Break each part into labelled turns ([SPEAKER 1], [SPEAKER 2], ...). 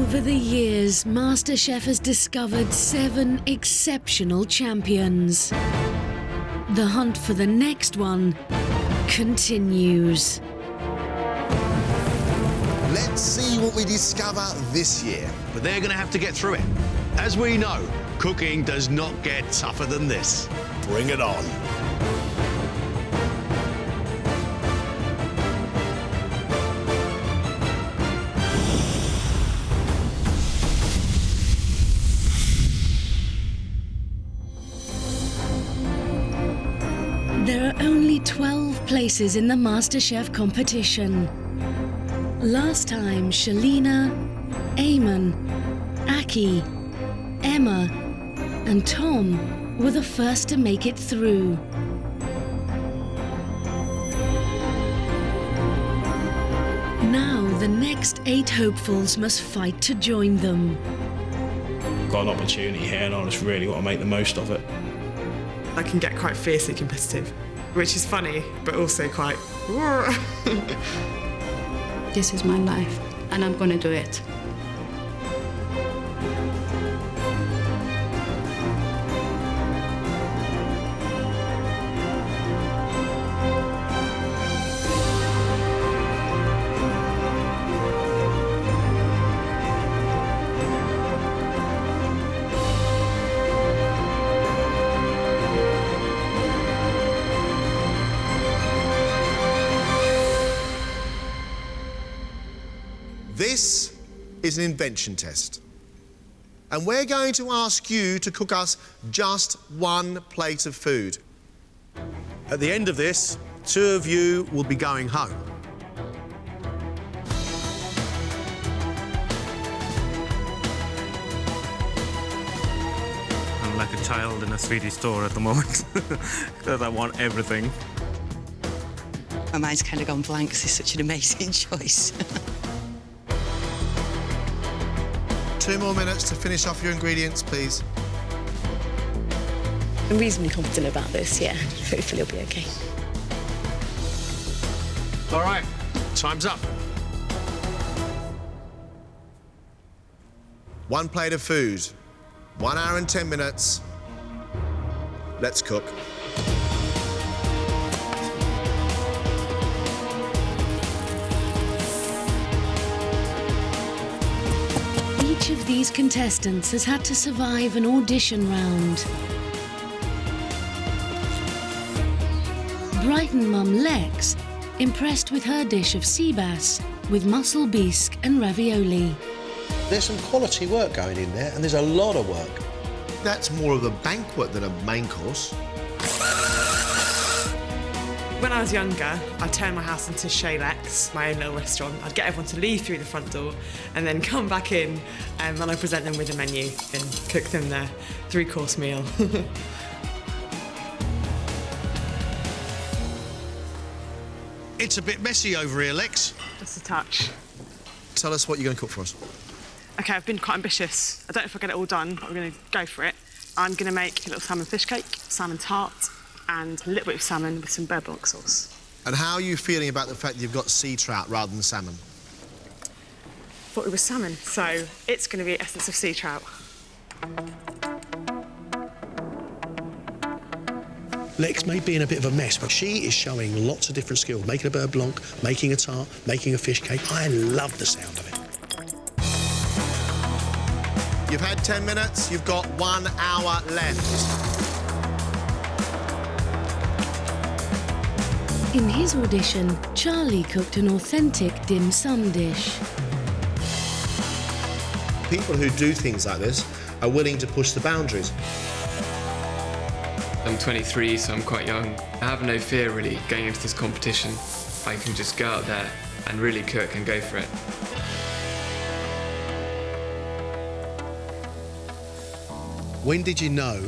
[SPEAKER 1] Over the years, MasterChef has discovered 7 exceptional champions. The hunt for the next one continues.
[SPEAKER 2] Let's see what we discover this year.
[SPEAKER 3] But they're going to have to get through it. As we know, cooking does not get tougher than this.
[SPEAKER 2] Bring it on.
[SPEAKER 1] There are only 12 places in the MasterChef competition. Last time, Shalina, Eamon, Aki, Emma and Tom were the first to make it through. Now the next 8 hopefuls must fight to join them.
[SPEAKER 4] Got an opportunity here and I just really want to make the most of it.
[SPEAKER 5] I can get quite fiercely competitive, which is funny, but also quite...
[SPEAKER 6] This is my life, and I'm gonna do it.
[SPEAKER 2] This is an invention test. And we're going to ask you to cook us just one plate of food. At the end of this, 2 of you will be going home.
[SPEAKER 7] I'm like a child in a sweetie store at the moment because I want everything.
[SPEAKER 8] My mind's kind of gone blank because it's such an amazing choice.
[SPEAKER 2] 2 more minutes to finish off your ingredients, please.
[SPEAKER 9] I'm reasonably confident about this, yeah. Hopefully it'll be okay.
[SPEAKER 3] All right, time's up.
[SPEAKER 2] 1 plate of food, 1 hour and 10 minutes. Let's cook.
[SPEAKER 1] Each of these contestants has had to survive an audition round. Brighton mum Lex impressed with her dish of sea bass with mussel bisque and ravioli.
[SPEAKER 10] There's some quality work going in there, and there's a lot of work.
[SPEAKER 2] That's more of a banquet than a main course.
[SPEAKER 5] When I was younger, I turned my house into Showlex, my own little restaurant. I'd get everyone to leave through the front door and then come back in, and then I'd present them with a menu and cook them their 3-course meal.
[SPEAKER 3] It's a bit messy over here, Lex.
[SPEAKER 5] Just a touch.
[SPEAKER 2] Tell us what you're going to cook for us.
[SPEAKER 5] OK, I've been quite ambitious. I don't know if I'll get it all done, but I'm going to go for it. I'm going to make a little salmon fish cake, salmon tart, and a little bit of salmon with some beurre blanc sauce.
[SPEAKER 2] And how are you feeling about the fact that you've got sea trout rather than salmon?
[SPEAKER 5] Thought it was salmon, so it's going to be essence of sea trout.
[SPEAKER 10] Lex may be in a bit of a mess, but she is showing lots of different skills. Making a beurre blanc, making a tart, making a fish cake. I love the sound of it.
[SPEAKER 2] You've had 10 minutes, you've got 1 hour left.
[SPEAKER 1] In his audition, Charlie cooked an authentic dim sum dish.
[SPEAKER 2] People who do things like this are willing to push the boundaries.
[SPEAKER 11] I'm 23, so I'm quite young. I have no fear, really, going into this competition. I can just go out there and really cook and go for it.
[SPEAKER 10] When did you know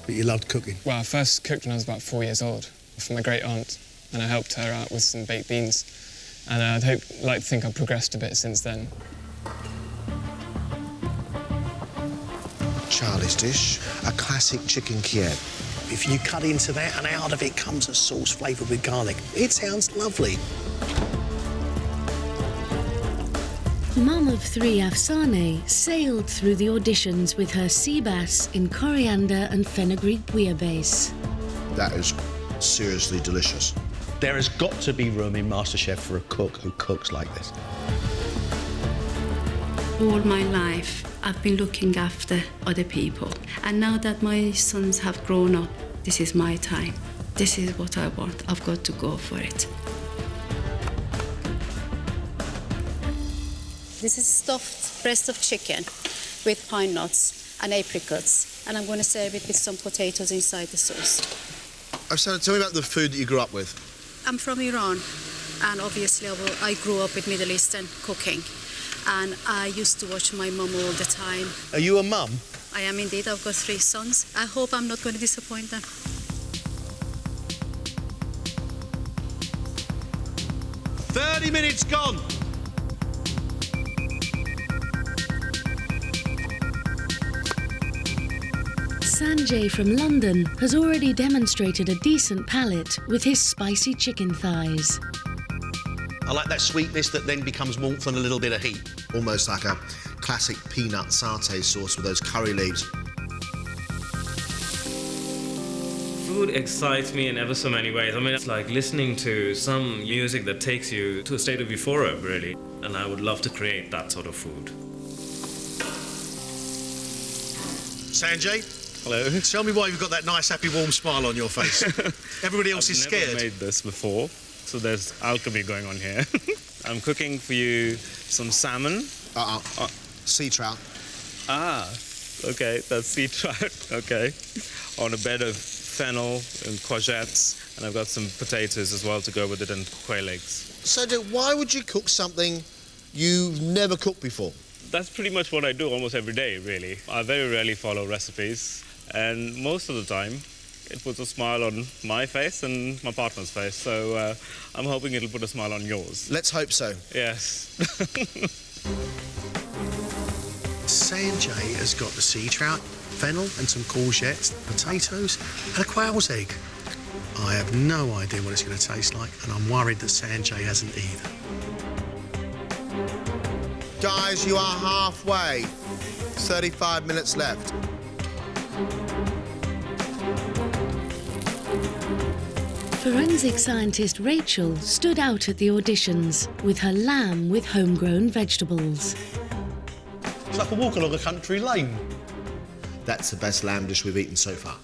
[SPEAKER 10] that you loved cooking?
[SPEAKER 12] Well, I first cooked when I was about 4 years old for my great aunt, and I helped her out with some baked beans. And I'd like to think I've progressed a bit since then.
[SPEAKER 10] Charlie's dish, a classic chicken Kiev. If you cut into that and out of it comes a sauce flavoured with garlic, it sounds lovely.
[SPEAKER 1] Mum of three Afsane sailed through the auditions with her sea bass in coriander and fenugreek bouillabaisse.
[SPEAKER 2] That is seriously delicious.
[SPEAKER 10] There has got to be room in MasterChef for a cook who cooks like this.
[SPEAKER 6] All my life, I've been looking after other people. And now that my sons have grown up, this is my time. This is what I want. I've got to go for it.
[SPEAKER 9] This is stuffed breast of chicken with pine nuts and apricots, and I'm going to serve it with some potatoes inside the sauce.
[SPEAKER 2] So tell me about the food that you grew up with.
[SPEAKER 9] I'm from Iran, and obviously I grew up with Middle Eastern cooking, and I used to watch my mum all the time.
[SPEAKER 10] Are you a mum?
[SPEAKER 9] I am indeed. I've got 3 sons. I hope I'm not going to disappoint them.
[SPEAKER 2] "30 minutes gone."
[SPEAKER 1] Sanjay from London has already demonstrated a decent palate with his spicy chicken thighs.
[SPEAKER 10] I like that sweetness that then becomes warmth and a little bit of heat.
[SPEAKER 2] Almost like a classic peanut satay sauce with those curry leaves.
[SPEAKER 4] Food excites me in ever so many ways. I mean, it's like listening to some music that takes you to a state of euphoria, really. And I would love to create that sort of food.
[SPEAKER 10] Sanjay? Hello. Tell me why you've got that nice, happy, warm smile on your face. Everybody else is scared.
[SPEAKER 7] I've never made this before, so there's alchemy going on here. I'm cooking for you some salmon.
[SPEAKER 2] Sea trout.
[SPEAKER 7] Ah, okay, that's sea trout, okay. On a bed of fennel and courgettes, and I've got some potatoes as well to go with it and quail eggs.
[SPEAKER 2] So why would you cook something you've never cooked before?
[SPEAKER 7] That's pretty much what I do almost every day, really. I very rarely follow recipes, and most of the time it puts a smile on my face and my partner's face, so I'm hoping it'll put a smile on yours.
[SPEAKER 2] Let's hope so.
[SPEAKER 7] Yes.
[SPEAKER 10] Sanjay has got the sea trout, fennel and some courgettes, potatoes and a quail's egg. I have no idea what it's going to taste like, and I'm worried that Sanjay hasn't either.
[SPEAKER 2] Guys, you are halfway. 35 minutes left.
[SPEAKER 1] Forensic scientist Rachel stood out at the auditions with her lamb with homegrown vegetables.
[SPEAKER 10] It's like a walk along a country lane.
[SPEAKER 2] That's the best lamb dish we've eaten so far.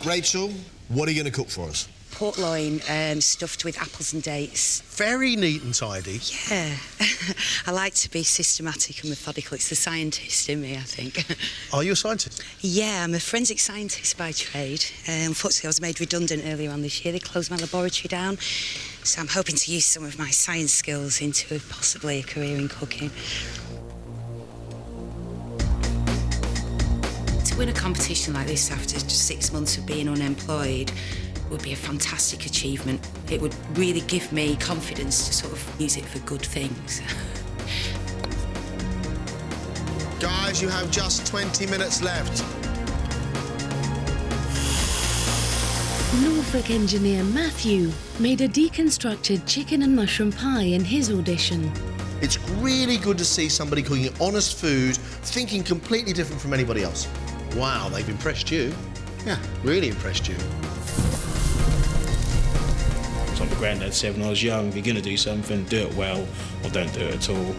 [SPEAKER 2] Rachel, what are you going to cook for us?
[SPEAKER 8] Pork loin stuffed with apples and dates.
[SPEAKER 10] Very neat and tidy.
[SPEAKER 8] Yeah. I like to be systematic and methodical. It's the scientist in me, I think.
[SPEAKER 10] Are you a scientist?
[SPEAKER 8] Yeah, I'm a forensic scientist by trade. Unfortunately, I was made redundant earlier on this year. They closed my laboratory down. So I'm hoping to use some of my science skills into possibly a career in cooking. To win a competition like this after just 6 months of being unemployed would be a fantastic achievement. It would really give me confidence to sort of use it for good things.
[SPEAKER 2] Guys, you have just 20 minutes left.
[SPEAKER 1] Norfolk engineer Matthew made a deconstructed chicken and mushroom pie in his audition.
[SPEAKER 2] It's really good to see somebody cooking honest food, thinking completely different from anybody else.
[SPEAKER 10] Wow, they've impressed you.
[SPEAKER 2] Yeah.
[SPEAKER 10] Really impressed you.
[SPEAKER 4] It's like my granddad said when I was young, if you're going to do something, do it well or don't do it at all.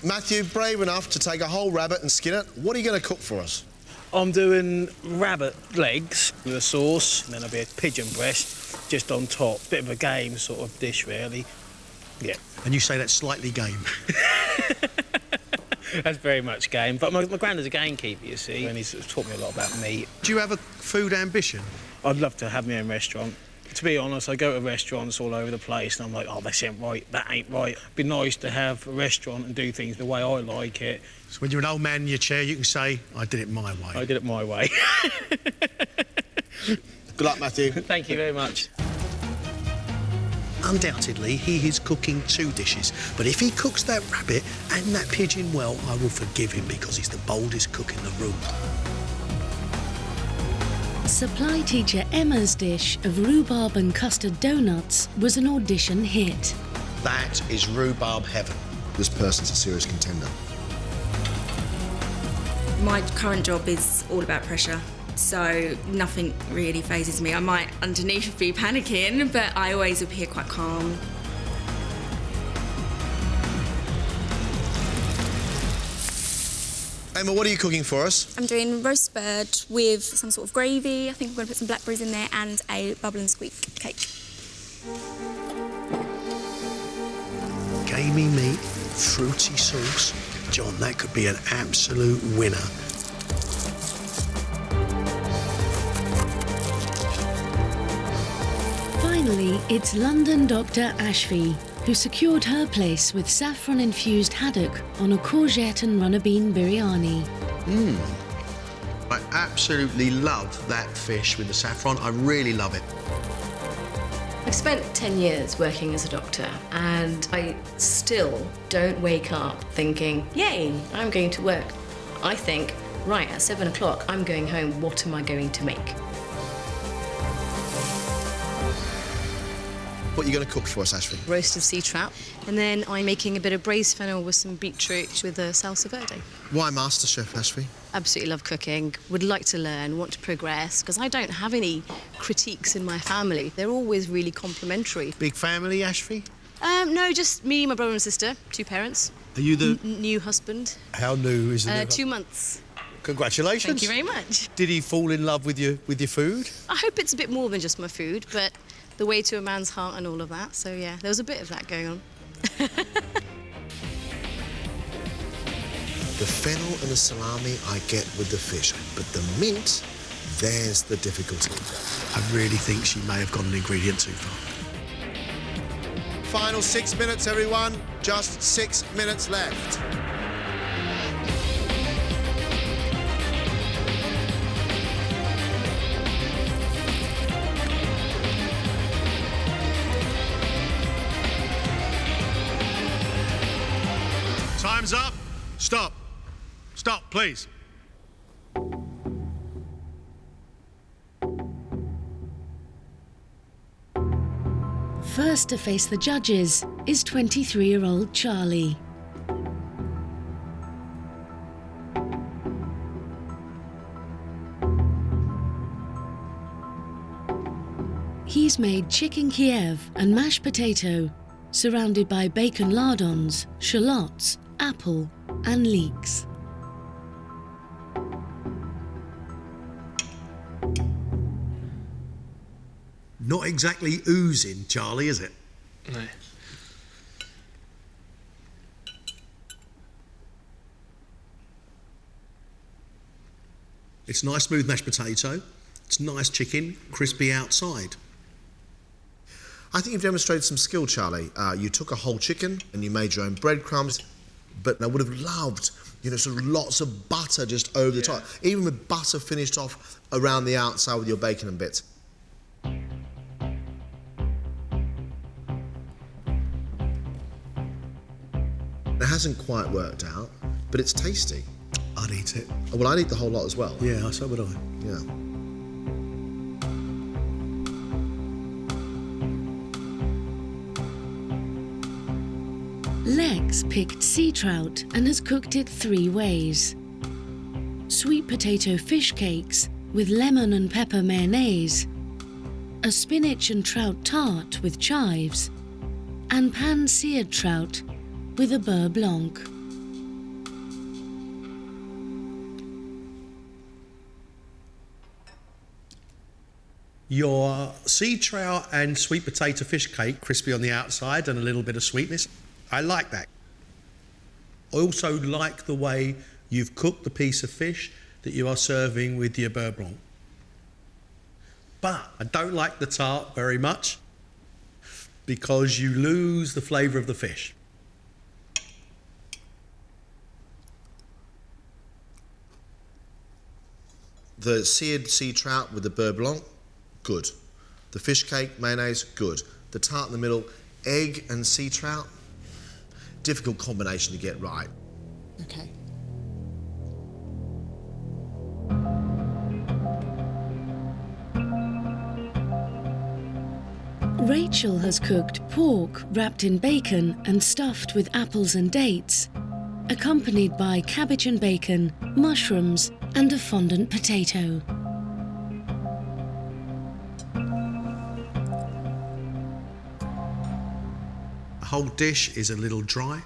[SPEAKER 2] Matthew, brave enough to take a whole rabbit and skin it. What are you going to cook for us?
[SPEAKER 13] I'm doing rabbit legs with a sauce, and then there'll be a pigeon breast just on top. Bit of a game sort of dish, really. Yeah.
[SPEAKER 10] And you say that's slightly game?
[SPEAKER 13] That's very much game. But my granddad's a gamekeeper, you see, and he's taught me a lot about meat.
[SPEAKER 10] Do you have a food ambition?
[SPEAKER 13] I'd love to have my own restaurant. To be honest, I go to restaurants all over the place and I'm like, oh, this ain't right, that ain't right. It'd be nice to have a restaurant and do things the way I like it.
[SPEAKER 10] So when you're an old man in your chair, you can say, I did it my way.
[SPEAKER 13] I did it my way.
[SPEAKER 2] Good luck, Matthew.
[SPEAKER 13] Thank you very much.
[SPEAKER 10] Undoubtedly, he is cooking 2 dishes, but if he cooks that rabbit and that pigeon well, I will forgive him because he's the boldest cook in the room.
[SPEAKER 1] supply teacher Emma's dish of rhubarb and custard donuts was an audition hit.
[SPEAKER 2] That is rhubarb heaven. This person's a serious contender.
[SPEAKER 14] My current job is all about pressure, so nothing really phases me. I might underneath be panicking, but I always appear quite calm.
[SPEAKER 2] Emma, what are you cooking for us?
[SPEAKER 15] I'm doing roast bird with some sort of gravy. I think I'm going to put some blackberries in there and a bubble and squeak cake.
[SPEAKER 10] Gamey meat, fruity sauce. John, that could be an absolute winner.
[SPEAKER 1] Finally, it's London Dr. Ashby, who secured her place with saffron-infused haddock on a courgette and runner bean biryani.
[SPEAKER 10] I absolutely love that fish with the saffron. I really love it.
[SPEAKER 16] I've spent 10 years working as a doctor and I still don't wake up thinking, yay, I'm going to work. I think, right, at 7 o'clock, I'm going home, what am I going to make?
[SPEAKER 2] What are you going to cook for us, Ashby?
[SPEAKER 16] Roast of sea trout. And then I'm making a bit of braised fennel with some beetroot with a salsa verde.
[SPEAKER 2] Why MasterChef, Ashby?
[SPEAKER 16] Absolutely love cooking, would like to learn, want to progress, because I don't have any critiques in my family. They're always really complimentary.
[SPEAKER 10] Big family, Ashby?
[SPEAKER 16] No, just me, my brother and sister, 2 parents.
[SPEAKER 10] Are you the...
[SPEAKER 16] new husband.
[SPEAKER 10] How new is the new
[SPEAKER 16] 2 months.
[SPEAKER 10] Congratulations.
[SPEAKER 16] Thank you very much.
[SPEAKER 10] Did he fall in love with your food?
[SPEAKER 16] I hope it's a bit more than just my food, but the way to a man's heart and all of that. So yeah, there was a bit of that going on.
[SPEAKER 2] The fennel and the salami I get with the fish, but the mint, there's the difficulty.
[SPEAKER 10] I really think she may have gone an ingredient too far.
[SPEAKER 2] Final 6 minutes, everyone. Just 6 minutes left.
[SPEAKER 3] Time's up. Stop. Stop, please.
[SPEAKER 1] First to face the judges is 23-year-old Charlie. He's made chicken Kiev and mashed potato, surrounded by bacon lardons, shallots, apple and leeks.
[SPEAKER 10] Not exactly oozing, Charlie, is it?
[SPEAKER 12] No.
[SPEAKER 10] It's nice smooth mashed potato. It's nice chicken, crispy outside.
[SPEAKER 2] I think you've demonstrated some skill, Charlie. You took a whole chicken and you made your own breadcrumbs, but I would have loved, you know, sort of lots of butter just over the top, even with butter finished off around the outside with your bacon and bits. It hasn't quite worked out, but it's tasty.
[SPEAKER 10] I'd eat it.
[SPEAKER 2] Oh, well, I'd eat the whole lot as well.
[SPEAKER 10] Yeah, so would I.
[SPEAKER 2] Yeah.
[SPEAKER 1] Lex picked sea trout and has cooked it 3 ways. Sweet potato fish cakes with lemon and pepper mayonnaise, a spinach and trout tart with chives, and pan-seared trout with a beurre blanc.
[SPEAKER 10] Your sea trout and sweet potato fish cake, crispy on the outside and a little bit of sweetness. I like that. I also like the way you've cooked the piece of fish that you are serving with your beurre blanc. But I don't like the tart very much because you lose the flavour of the fish.
[SPEAKER 2] The seared sea trout with the beurre blanc, good. The fish cake, mayonnaise, good. The tart in the middle, egg and sea trout, difficult combination to get right.
[SPEAKER 5] Okay.
[SPEAKER 1] Rachel has cooked pork wrapped in bacon and stuffed with apples and dates, accompanied by cabbage and bacon, mushrooms, and a fondant potato.
[SPEAKER 10] The whole dish is a little dry.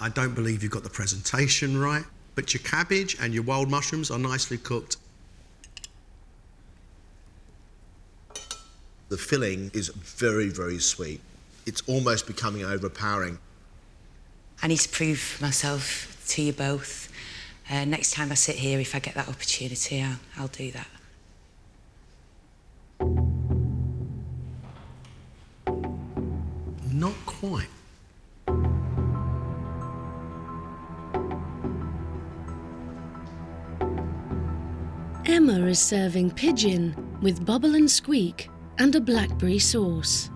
[SPEAKER 10] I don't believe you've got the presentation right, but your cabbage and your wild mushrooms are nicely cooked.
[SPEAKER 2] The filling is very, very sweet. It's almost becoming overpowering.
[SPEAKER 8] I need to prove myself to you both. Next time I sit here, if I get that opportunity, I'll do that.
[SPEAKER 10] Not quite.
[SPEAKER 1] Emma is serving pigeon with bubble and squeak and a blackberry sauce.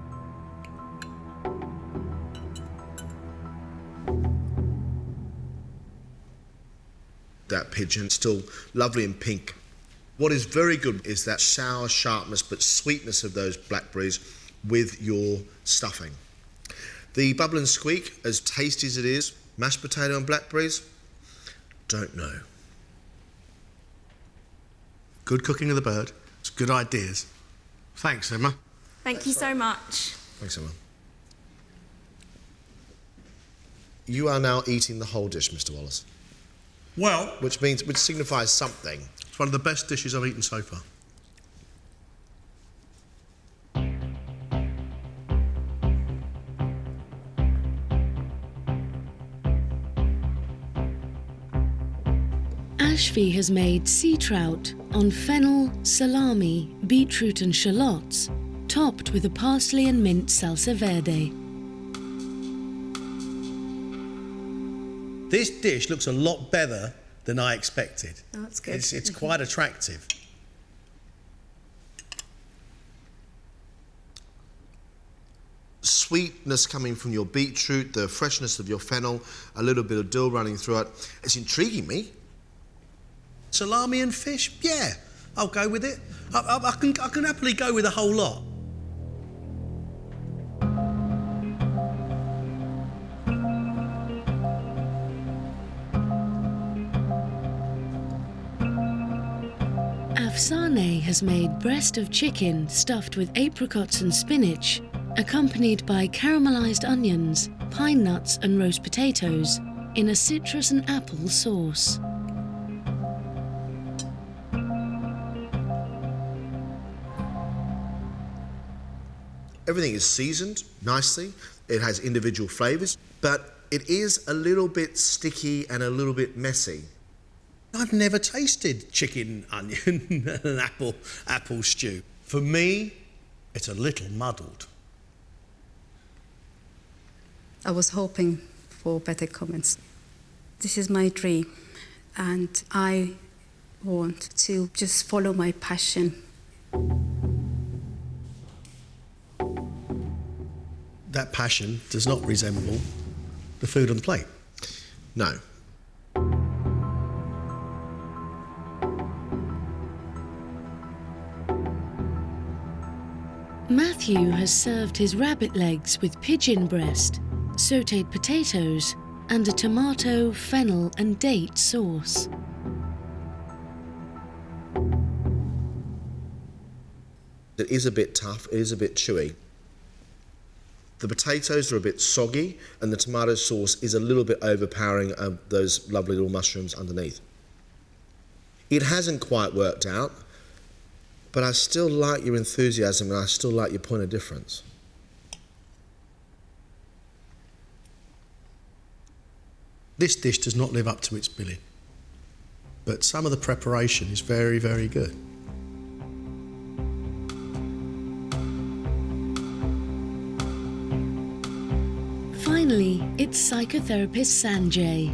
[SPEAKER 2] That pigeon, still lovely and pink. What is very good is that sour sharpness but sweetness of those blackberries with your stuffing. The bubble and squeak, as tasty as it is, mashed potato and blackberries, don't know.
[SPEAKER 10] Good cooking of the bird. It's good ideas. Thanks, Emma.
[SPEAKER 15] Thank you so much.
[SPEAKER 2] Thanks, Emma. You are now eating the whole dish, Mr. Wallace.
[SPEAKER 10] Well,
[SPEAKER 2] which signifies something.
[SPEAKER 10] It's one of the best dishes I've eaten so far.
[SPEAKER 1] Ashvi has made sea trout on fennel, salami, beetroot and shallots, topped with a parsley and mint salsa verde.
[SPEAKER 10] This dish looks a lot better than I expected.
[SPEAKER 15] Oh, that's good.
[SPEAKER 10] It's quite attractive.
[SPEAKER 2] Sweetness coming from your beetroot, the freshness of your fennel, a little bit of dill running through it. It's intriguing me.
[SPEAKER 10] Salami and fish? Yeah, I'll go with it. I can happily go with a whole lot.
[SPEAKER 1] Afsane has made breast of chicken stuffed with apricots and spinach, accompanied by caramelized onions, pine nuts and roast potatoes in a citrus and apple sauce.
[SPEAKER 2] Everything is seasoned nicely. It has individual flavours, but it is a little bit sticky and a little bit messy.
[SPEAKER 10] I've never tasted chicken, onion and apple stew. For me, it's a little muddled.
[SPEAKER 6] I was hoping for better comments. This is my dream, and I want to just follow my passion.
[SPEAKER 10] That passion does not resemble the food on the plate.
[SPEAKER 2] No.
[SPEAKER 1] Matthew has served his rabbit legs with pigeon breast, sautéed potatoes, and a tomato, fennel and date sauce.
[SPEAKER 2] It is a bit tough, it is a bit chewy. The potatoes are a bit soggy and the tomato sauce is a little bit overpowering of those lovely little mushrooms underneath. It hasn't quite worked out, but I still like your enthusiasm and I still like your point of difference.
[SPEAKER 10] This dish does not live up to its billing, but some of the preparation is very, very good.
[SPEAKER 1] Finally, it's psychotherapist Sanjay.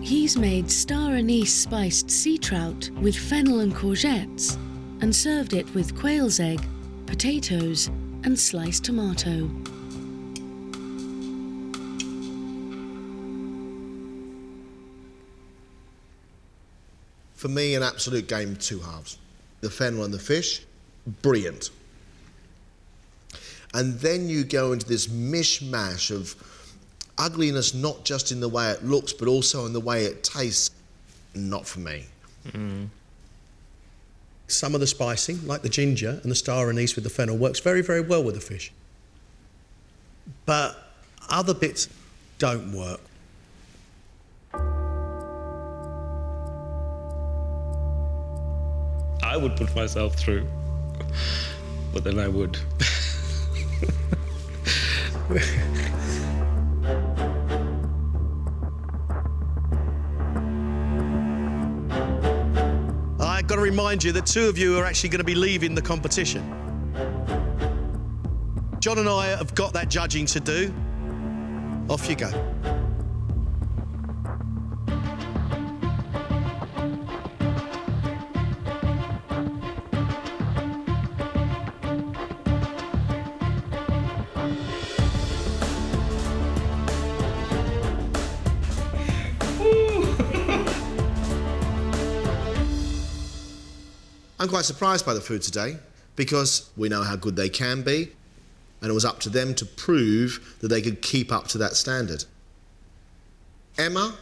[SPEAKER 1] He's made star anise spiced sea trout with fennel and courgettes and served it with quail's egg, potatoes and sliced tomato.
[SPEAKER 2] For me, an absolute game of two halves. the fennel and the fish, brilliant. And then you go into this mishmash of ugliness, not just in the way it looks, but also in the way it tastes. Not for me.
[SPEAKER 10] Some of the spicing, like the ginger and the star anise with the fennel, works very, very well with the fish. But other bits don't work.
[SPEAKER 7] I would put myself through, but then I would.
[SPEAKER 10] I've got to remind you that 2 of you are actually going to be leaving the competition. John and I have got that judging to do. Off you go.
[SPEAKER 2] I'm quite surprised by the food today because we know how good they can be, and it was up to them to prove that they could keep up to that standard. Emma,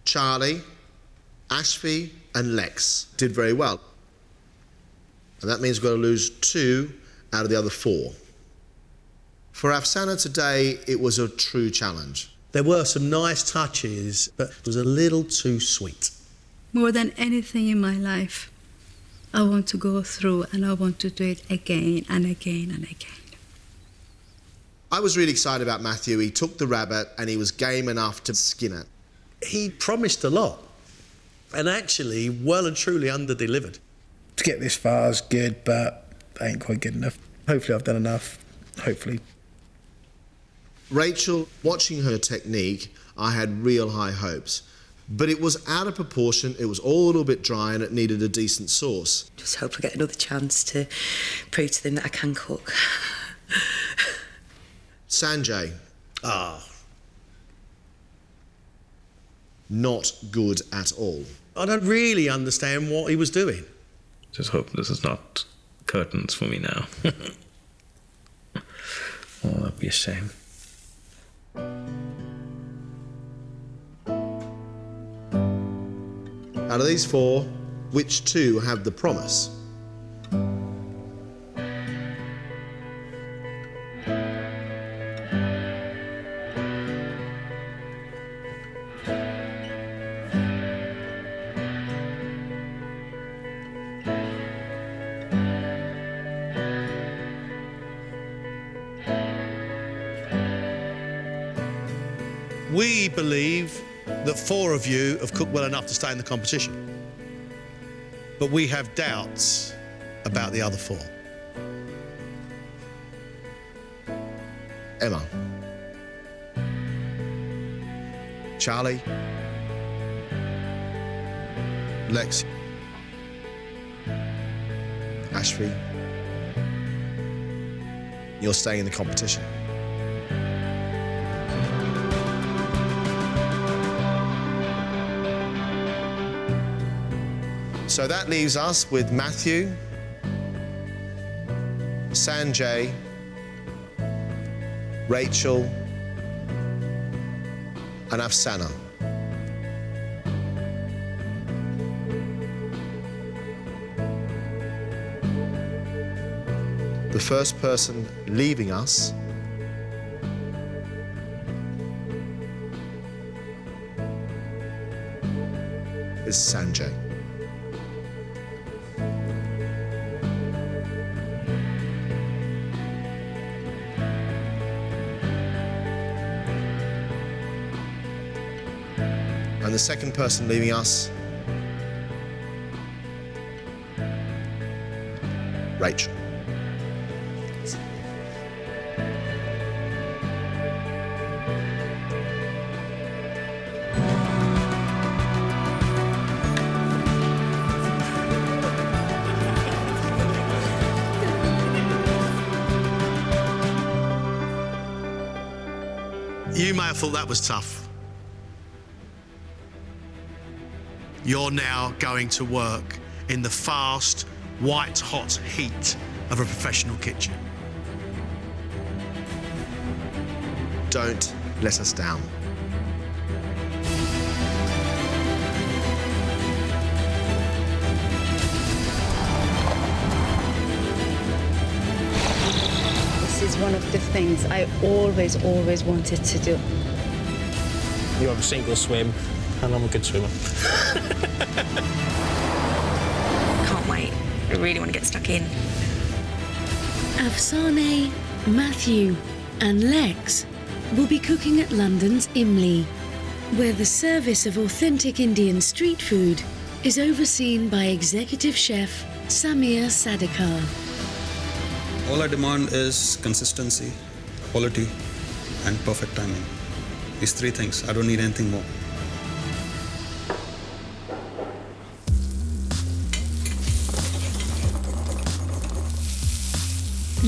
[SPEAKER 2] Charlie, Ashby and Lex did very well. And that means we've got to lose 2 out of the other 4. For Afsana today, it was a true challenge.
[SPEAKER 10] There were some nice touches, but it was a little too sweet.
[SPEAKER 6] More than anything in my life, I want to go through and I want to do it again and again and again.
[SPEAKER 2] I was really excited about Matthew. He took the rabbit and he was game enough to skin it.
[SPEAKER 10] He promised a lot and actually well and truly under-delivered.
[SPEAKER 13] To get this far is good, but ain't quite good enough. Hopefully I've done enough, hopefully.
[SPEAKER 2] Rachel, watching her technique, I had real high hopes. But it was out of proportion, it was all a little bit dry and it needed a decent sauce.
[SPEAKER 8] Just hope I get another chance to prove to them that I can cook.
[SPEAKER 2] Sanjay. Not good at all.
[SPEAKER 10] I don't really understand what he was doing.
[SPEAKER 4] Just hope this is not curtains for me now. Oh, that'd be a shame.
[SPEAKER 2] Out of these 4, which 2 have the promise?
[SPEAKER 10] We believe that 4 of you have cooked well enough to stay in the competition. But we have doubts about the other 4.
[SPEAKER 2] Emma. Charlie. Lex. Ashby. You're staying in the competition. So that leaves us with Matthew, Sanjay, Rachel, and Afsana. The first person leaving us is Sanjay. And the second person leaving us, Rachel.
[SPEAKER 10] You may have thought that was tough. You're now going to work in the fast, white-hot heat of a professional kitchen.
[SPEAKER 2] Don't let us down.
[SPEAKER 17] This is one of the things I always wanted to do.
[SPEAKER 13] You have a single swim, and I'm a good swimmer.
[SPEAKER 14] Can't wait. I really want to get stuck in.
[SPEAKER 1] Afsane, Matthew and Lex will be cooking at London's Imlay, where the service of authentic Indian street food is overseen by executive chef Samir Sadikar.
[SPEAKER 18] All I demand is consistency, quality, and perfect timing. These three things. I don't need anything more.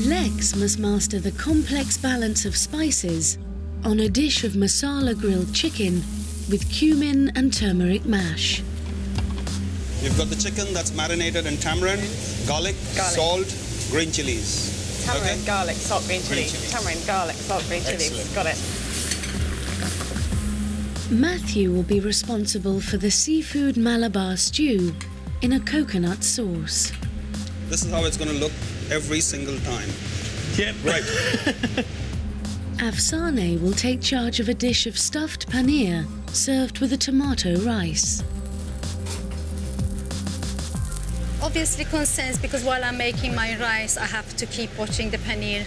[SPEAKER 1] Lex must master the complex balance of spices on a dish of masala grilled chicken with cumin and turmeric mash.
[SPEAKER 18] You've got the chicken that's marinated in tamarind, garlic, salt, green chilies.
[SPEAKER 5] Tamarind, garlic, salt, green chilies. Tamarind, garlic, salt, green chilies. Got it.
[SPEAKER 1] Matthew will be responsible for the seafood Malabar stew in a coconut sauce.
[SPEAKER 18] This is how it's going to look every single time.
[SPEAKER 13] Yep.
[SPEAKER 18] Right.
[SPEAKER 1] Afsane will take charge of a dish of stuffed paneer served with a tomato rice.
[SPEAKER 17] Obviously concerns because while I'm making my rice, I have to keep watching the paneer.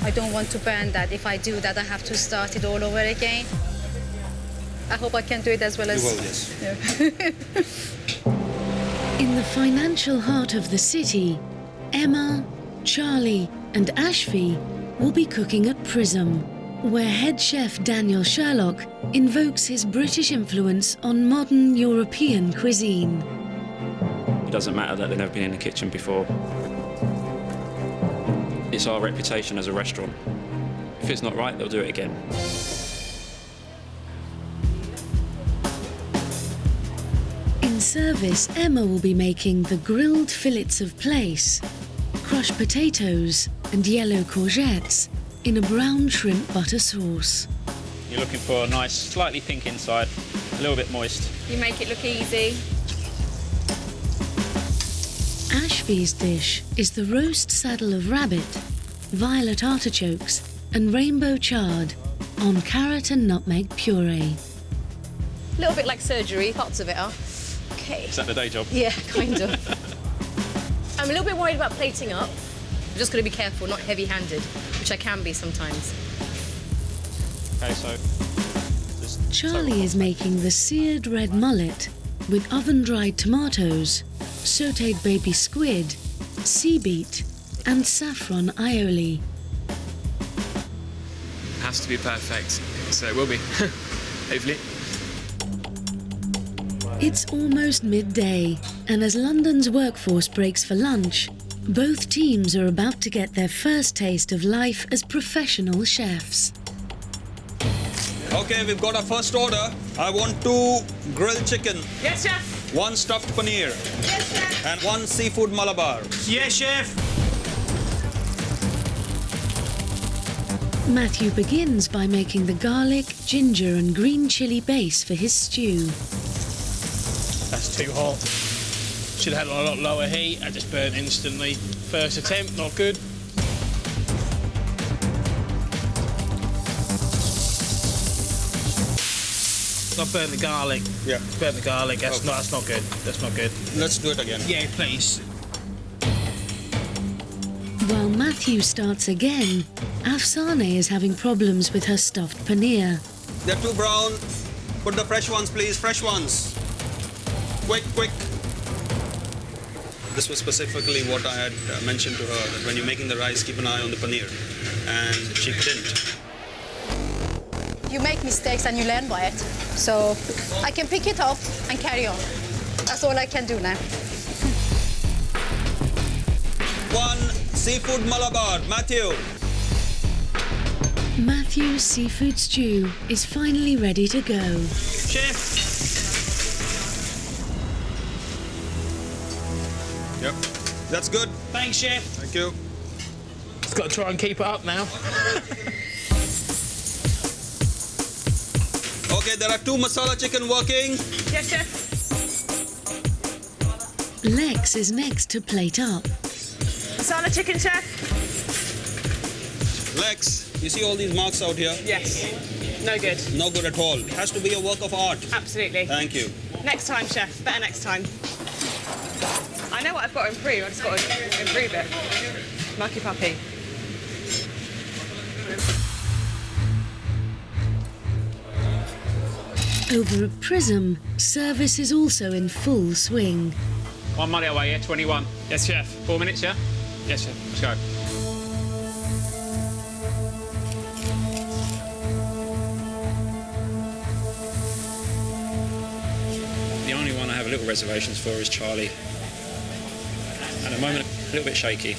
[SPEAKER 17] I don't want to burn that. If I do that, I have to start it all over again. I hope I can do it as well as...
[SPEAKER 18] You will, yes.
[SPEAKER 17] Yeah.
[SPEAKER 1] In the financial heart of the city, Emma, Charlie and Ashvi will be cooking at Prism, where head chef Daniel Sherlock invokes his British influence on modern European cuisine.
[SPEAKER 19] It doesn't matter that they've never been in the kitchen before. It's our reputation as a restaurant. If it's not right, they'll do it again.
[SPEAKER 1] In service, Emma will be making the grilled fillets of plaice, crushed potatoes and yellow courgettes in a brown shrimp butter sauce.
[SPEAKER 20] You're looking for a nice, slightly pink inside, a little bit moist.
[SPEAKER 14] You make it look easy.
[SPEAKER 1] Ashvi's dish is the roast saddle of rabbit, violet artichokes and rainbow chard on carrot and nutmeg puree.
[SPEAKER 21] A little bit like surgery, parts of it are. Okay.
[SPEAKER 20] Is that the day job?
[SPEAKER 21] Yeah, kind of. I'm a little bit worried about plating up. I'm just going to be careful, not heavy-handed, which I can be sometimes.
[SPEAKER 20] Okay, so...
[SPEAKER 1] Charlie is making the seared red mullet with oven-dried tomatoes, sautéed baby squid, sea beet and saffron aioli.
[SPEAKER 11] Has to be perfect, so it will be, hopefully.
[SPEAKER 1] It's almost midday, and as London's workforce breaks for lunch, both teams are about to get their first taste of life as professional chefs.
[SPEAKER 18] Okay, we've got our first order. I want 2 grilled chicken.
[SPEAKER 13] Yes, chef.
[SPEAKER 18] 1 stuffed paneer.
[SPEAKER 13] Yes, chef.
[SPEAKER 18] And 1 seafood Malabar.
[SPEAKER 13] Yes, chef.
[SPEAKER 1] Matthew begins by making the garlic, ginger and green chilli base for his stew.
[SPEAKER 13] That's too hot. Should have had a lot lower heat. I just burnt instantly. First attempt, not good. I burnt the garlic.
[SPEAKER 18] Yeah.
[SPEAKER 13] Burnt the garlic. That's not good. That's not good.
[SPEAKER 18] Let's do it again.
[SPEAKER 13] Yeah, please.
[SPEAKER 1] While Matthew starts again, Afsane is having problems with her stuffed paneer.
[SPEAKER 18] They're too brown. Put the fresh ones, please. Fresh ones. Quick, quick. This was specifically what I had mentioned to her, that when you're making the rice, keep an eye on the paneer. And she didn't.
[SPEAKER 21] You make mistakes and you learn by it. So I can pick it up and carry on. That's all I can do now.
[SPEAKER 18] 1 seafood Malabar. Matthew.
[SPEAKER 1] Matthew's seafood stew is finally ready to go.
[SPEAKER 13] Chef.
[SPEAKER 18] Yep. That's good.
[SPEAKER 9] Thanks, Chef.
[SPEAKER 18] Thank you.
[SPEAKER 9] Just got to try and keep it up now.
[SPEAKER 18] Okay, there are 2 masala chicken working.
[SPEAKER 5] Yes, Chef.
[SPEAKER 1] Lex is next to plate up.
[SPEAKER 5] Masala chicken, Chef.
[SPEAKER 18] Lex, you see all these marks out here?
[SPEAKER 5] Yes. No good.
[SPEAKER 18] No good at all. It has to be a work of art.
[SPEAKER 5] Absolutely.
[SPEAKER 18] Thank you.
[SPEAKER 5] Next time, Chef. Better next time. I know what I've got to improve. I've just got to improve it. Mucky puppy.
[SPEAKER 1] Over a prism, service is also in full swing.
[SPEAKER 20] 1 minute away, yeah? 21.
[SPEAKER 9] Yes, Chef.
[SPEAKER 20] 4 minutes, yeah?
[SPEAKER 9] Yes, Chef.
[SPEAKER 20] Let's go. The only one I have a little reservations for is Charlie. At the moment, a little bit shaky.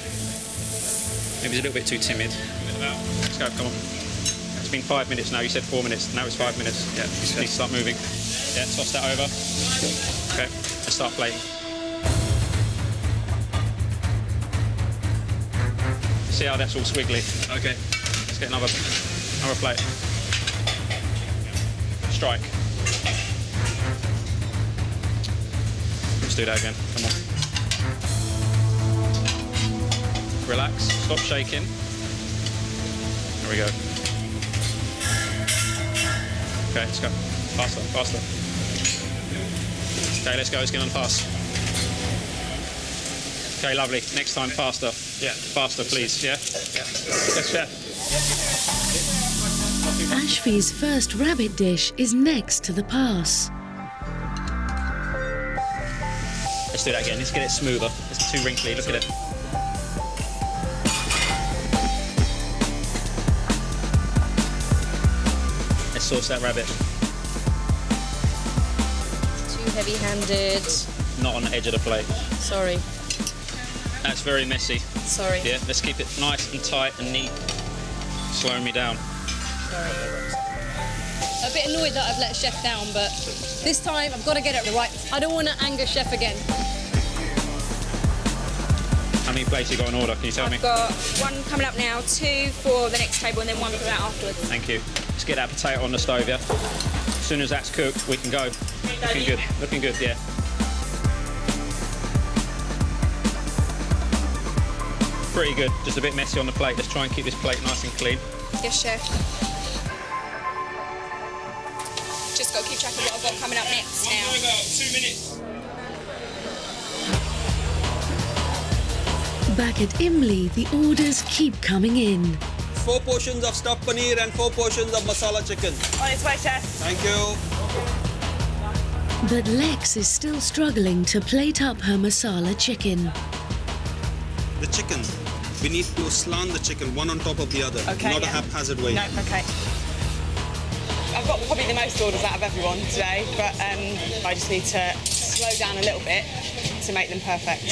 [SPEAKER 20] Maybe he's a little bit too timid. Let's go, come on. It's been 5 minutes now. You said 4 minutes. Now it's 5 minutes. Yeah, you need to start moving. Yeah, toss that over. Okay, let's start plating. See how that's all squiggly. Okay, let's get another plate. Strike. Let's do that again. Come on. Relax. Stop shaking. There we go. Okay, let's go. Faster, faster. Okay, let's go. Let's get on fast. Okay, lovely. Next time, faster. Yeah. Faster, please. Yeah? Yeah. Yes, Chef.
[SPEAKER 1] Ashfi's first rabbit dish is next to the pass.
[SPEAKER 20] Let's do that again. Let's get it smoother. It's too wrinkly. Look at it. Let's sauce that rabbit.
[SPEAKER 22] Too heavy-handed.
[SPEAKER 20] Not on the edge of the plate.
[SPEAKER 22] Sorry.
[SPEAKER 20] That's very messy.
[SPEAKER 22] Sorry.
[SPEAKER 20] Yeah, let's keep it nice and tight and neat. Slowing me down.
[SPEAKER 22] Sorry. A bit annoyed that I've let Chef down, but this time I've got to get it right. I don't want to anger Chef again.
[SPEAKER 20] How many plates you got in order? Can you tell me?
[SPEAKER 14] I've got 1 coming up now, 2 for the next table, and then 1 for that afterwards.
[SPEAKER 20] Thank you. Let's get that potato on the stove, yeah? As soon as that's cooked, we can go. Looking good. Looking good, yeah. Pretty good. Just a bit messy on the plate. Let's try and keep this plate nice and clean.
[SPEAKER 14] Yes, Chef. Just got to keep track of what I've got coming up next now.
[SPEAKER 9] 2 minutes.
[SPEAKER 1] Back at Imley, the orders keep coming in.
[SPEAKER 18] 4 portions of stuffed paneer and 4 portions of masala chicken.
[SPEAKER 5] On its way, Chef.
[SPEAKER 18] Thank you.
[SPEAKER 1] But Lex is still struggling to plate up her masala chicken.
[SPEAKER 18] The chicken, we need to slant the chicken one on top of the other,
[SPEAKER 5] Okay,
[SPEAKER 18] not
[SPEAKER 5] yeah.
[SPEAKER 18] a haphazard way.
[SPEAKER 5] No, okay. I've got probably the most orders out of everyone today, but I just need to slow down a little bit to make them perfect.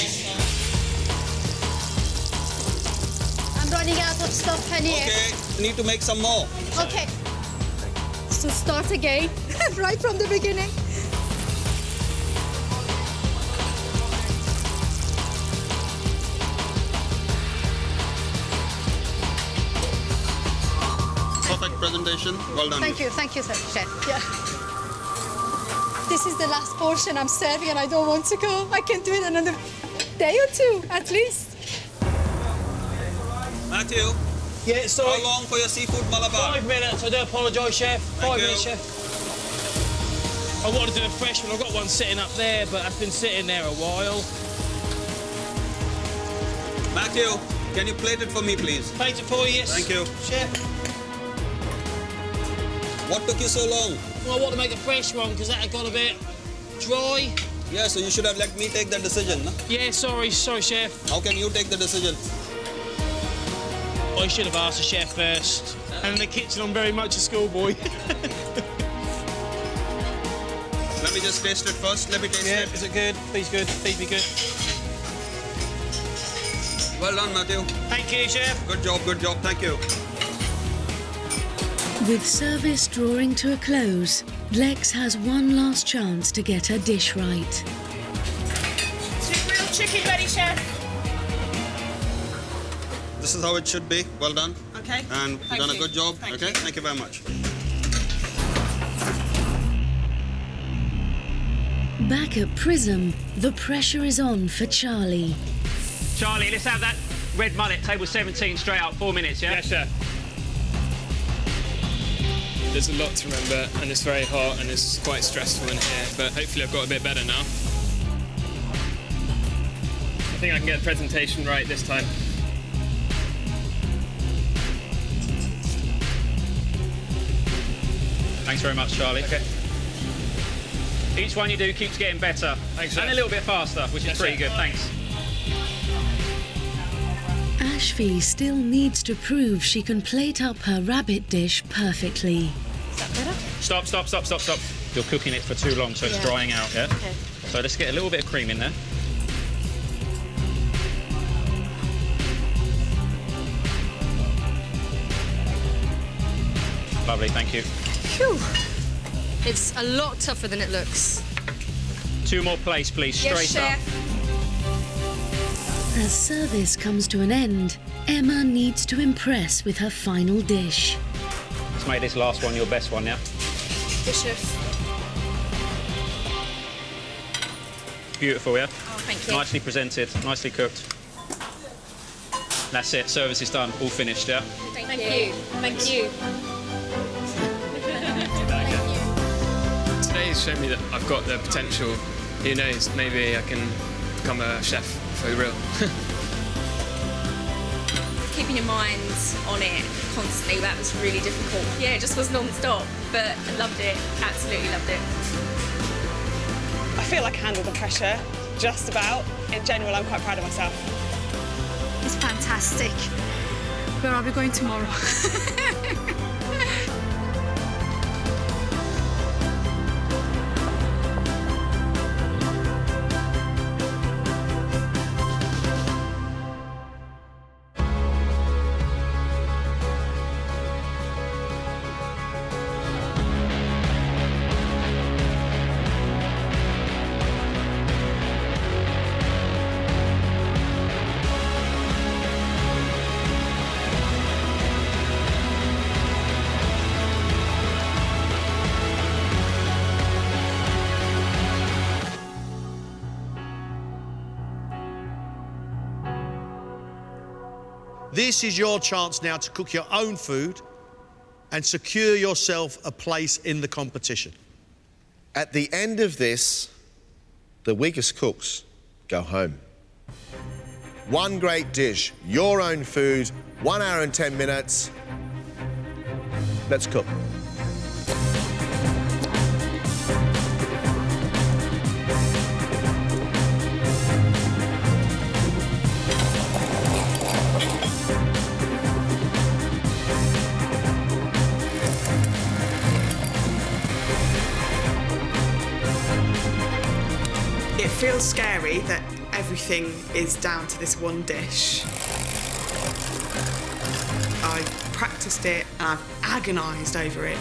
[SPEAKER 21] I'm running out of stuffed paneer.
[SPEAKER 18] Okay, we need to make some more.
[SPEAKER 21] Okay. So start again, right from the beginning.
[SPEAKER 18] Perfect presentation. Well done.
[SPEAKER 21] Thank you, sir, Chef. Yeah. This is the last portion I'm serving and I don't want to go. I can do it another day or 2, at least.
[SPEAKER 18] Matthew.
[SPEAKER 9] Yeah, sorry.
[SPEAKER 18] How long for your seafood Malabar?
[SPEAKER 9] 5 minutes. I do apologise, Chef. 5 minutes, Chef. I wanted to do a fresh one. I've got one sitting up there, but I've been sitting there a while.
[SPEAKER 18] Matthew, can you plate it for me, please?
[SPEAKER 9] Plate it for you, yes.
[SPEAKER 18] Thank you.
[SPEAKER 9] Chef.
[SPEAKER 18] What took you so long?
[SPEAKER 9] Well, I want to make a fresh one because that had got a bit dry.
[SPEAKER 18] Yeah, so you should have let me take that decision, no?
[SPEAKER 9] Yeah, sorry, Chef.
[SPEAKER 18] How can you take the decision?
[SPEAKER 9] I should have asked the chef first. And in the kitchen, I'm very much a schoolboy.
[SPEAKER 18] Let me just taste it first. Let me taste it.
[SPEAKER 9] Is it good? Please good. Please be good.
[SPEAKER 18] Well done, Matthew.
[SPEAKER 9] Thank you, Chef.
[SPEAKER 18] Good job, good job. Thank you.
[SPEAKER 1] With service drawing to a close, Lex has one last chance to get her dish right.
[SPEAKER 5] 2 real
[SPEAKER 3] Chicken ready, chef.
[SPEAKER 18] This is how it should be. Well done.
[SPEAKER 3] Okay.
[SPEAKER 18] And you've done a good job.
[SPEAKER 3] Thank
[SPEAKER 18] Okay,
[SPEAKER 3] you.
[SPEAKER 18] thank you very much.
[SPEAKER 1] Back at Prism, the pressure is on for Charlie.
[SPEAKER 16] Charlie, let's have that red mullet, table 17, straight up, 4 minutes, yeah?
[SPEAKER 12] Yes, sir. There's a lot to remember, and it's very hot, and it's quite stressful in here, but hopefully I've got a bit better now. I think I can get the presentation right this time.
[SPEAKER 16] Thanks very much, Charlie. Okay. Each one you do keeps getting better.
[SPEAKER 12] Thanks,
[SPEAKER 16] and a little bit faster, which is pretty good. Thanks.
[SPEAKER 1] Ashvi still needs to prove she can plate up her rabbit dish perfectly.
[SPEAKER 16] Is that better? Stop, stop, stop, stop, stop. You're cooking it for too long, so it's drying out, yeah?
[SPEAKER 15] Okay.
[SPEAKER 16] So let's get a little bit of cream in there. Lovely, thank you.
[SPEAKER 22] Phew. It's a lot tougher than it looks.
[SPEAKER 16] 2 more plates, please, straight up.
[SPEAKER 1] As service comes to an end, Emma needs to impress with her final dish.
[SPEAKER 16] Let's make this last one your best one, yeah?
[SPEAKER 22] Yes, chef.
[SPEAKER 16] Beautiful, yeah?
[SPEAKER 22] Oh, thank you.
[SPEAKER 16] Nicely presented, nicely cooked. That's it, service is done, all finished, yeah?
[SPEAKER 22] Thank you. Thank you.
[SPEAKER 12] Today's shown me that I've got the potential. Who knows, maybe I can become a chef for real.
[SPEAKER 14] Keeping your mind on it constantly, that was really difficult. Yeah, it just was non-stop, but I loved it, absolutely loved it.
[SPEAKER 5] I feel like I handled the pressure just about. In general, I'm quite proud of myself.
[SPEAKER 22] It's fantastic. Where are we going tomorrow?
[SPEAKER 2] This is your chance now to cook your own food and secure yourself a place in the competition. At the end of this, the weakest cooks go home. 1 great dish, your own food, 1 hour and 10 minutes. Let's cook.
[SPEAKER 5] It feels scary that everything is down to this one dish. I practiced it and I've agonised over it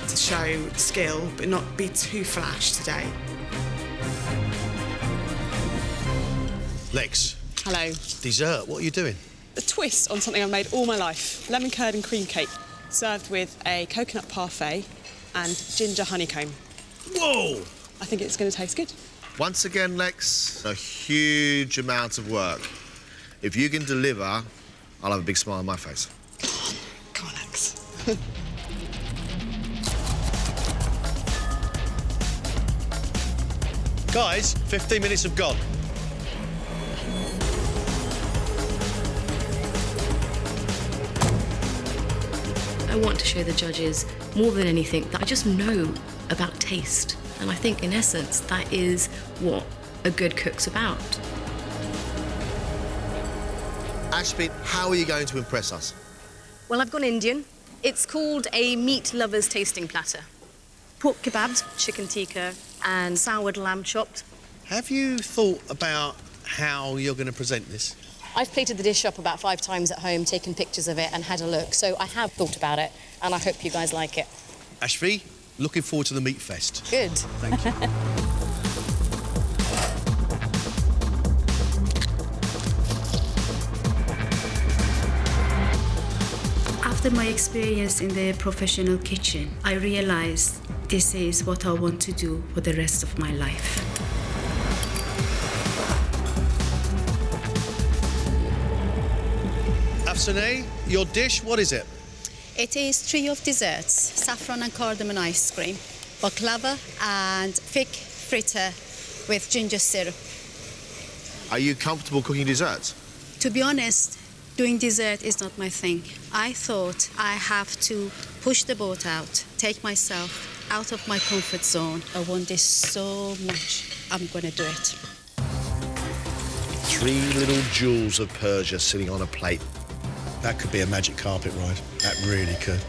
[SPEAKER 5] to show skill but not be too flash today.
[SPEAKER 2] Lex.
[SPEAKER 5] Hello.
[SPEAKER 2] Dessert, what are you doing?
[SPEAKER 5] A twist on something I've made all my life. Lemon curd and cream cake, served with a coconut parfait and ginger honeycomb.
[SPEAKER 2] Whoa!
[SPEAKER 5] I think it's going to taste good.
[SPEAKER 2] Once again, Lex, a huge amount of work. If you can deliver, I'll have a big smile on my face.
[SPEAKER 5] Come on, Lex.
[SPEAKER 2] Guys, 15 minutes have gone.
[SPEAKER 23] I want to show the judges, more than anything, that I just know about taste. And I think, in essence, that is what a good cook's about.
[SPEAKER 2] Ashby, how are you going to impress us?
[SPEAKER 22] Well, I've gone Indian. It's called a meat lover's tasting platter. Pork kebabs, chicken tikka, and soured lamb chopped.
[SPEAKER 2] Have you thought about how you're going to present this?
[SPEAKER 22] I've plated the dish up about 5 times at home, taken pictures of it and had a look, so I have thought about it, and I hope you guys like it.
[SPEAKER 2] Ashby, looking forward to the meat fest.
[SPEAKER 22] Good.
[SPEAKER 2] Thank you.
[SPEAKER 3] After my experience in the professional kitchen, I realized this is what I want to do for the rest of my life.
[SPEAKER 2] Afsane, your dish, what is it?
[SPEAKER 21] It is trio of desserts, saffron and cardamom ice cream, baklava and fig fritter with ginger syrup.
[SPEAKER 2] Are you comfortable cooking desserts?
[SPEAKER 21] To be honest, doing dessert is not my thing. I thought I have to push the boat out, take myself out of my comfort zone. I want this so much, I'm gonna do it.
[SPEAKER 2] 3 little jewels of Persia sitting on a plate.
[SPEAKER 10] That could be a magic carpet ride. That really could.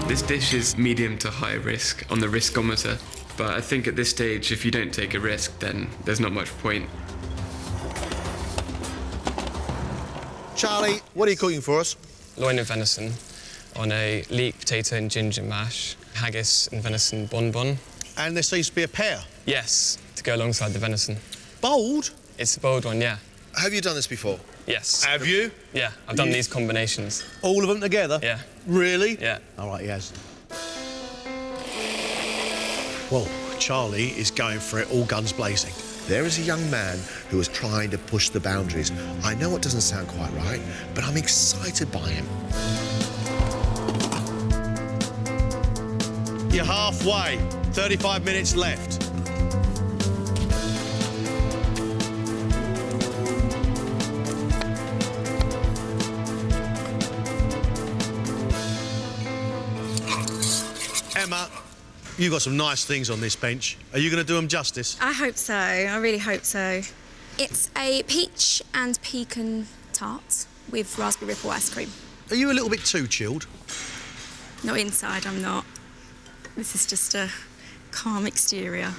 [SPEAKER 11] This dish is medium to high risk on the riskometer, but I think at this stage, if you don't take a risk, then there's not much point.
[SPEAKER 2] Charlie, what are you cooking for us?
[SPEAKER 12] Loin of venison on a leek potato and ginger mash, haggis and venison bonbon.
[SPEAKER 2] And there seems to be a pear.
[SPEAKER 12] Yes, to go alongside the venison.
[SPEAKER 2] Bold?
[SPEAKER 12] It's a bold one, yeah.
[SPEAKER 2] Have you done this before?
[SPEAKER 12] Yes.
[SPEAKER 2] Have you?
[SPEAKER 12] Yeah, I've done these combinations.
[SPEAKER 2] All of them together?
[SPEAKER 12] Yeah.
[SPEAKER 2] Really?
[SPEAKER 12] Yeah.
[SPEAKER 2] All right, he has.
[SPEAKER 10] Well, Charlie is going for it all guns blazing.
[SPEAKER 2] There is a young man who is trying to push the boundaries. I know it doesn't sound quite right, but I'm excited by him. You're halfway. 35 minutes left. Emma, you've got some nice things on this bench. Are you going to do them justice?
[SPEAKER 15] I hope so. I really hope so. It's a peach and pecan tart with raspberry ripple ice cream.
[SPEAKER 10] Are you a little bit too chilled?
[SPEAKER 15] Not inside, I'm not. This is just a calm exterior.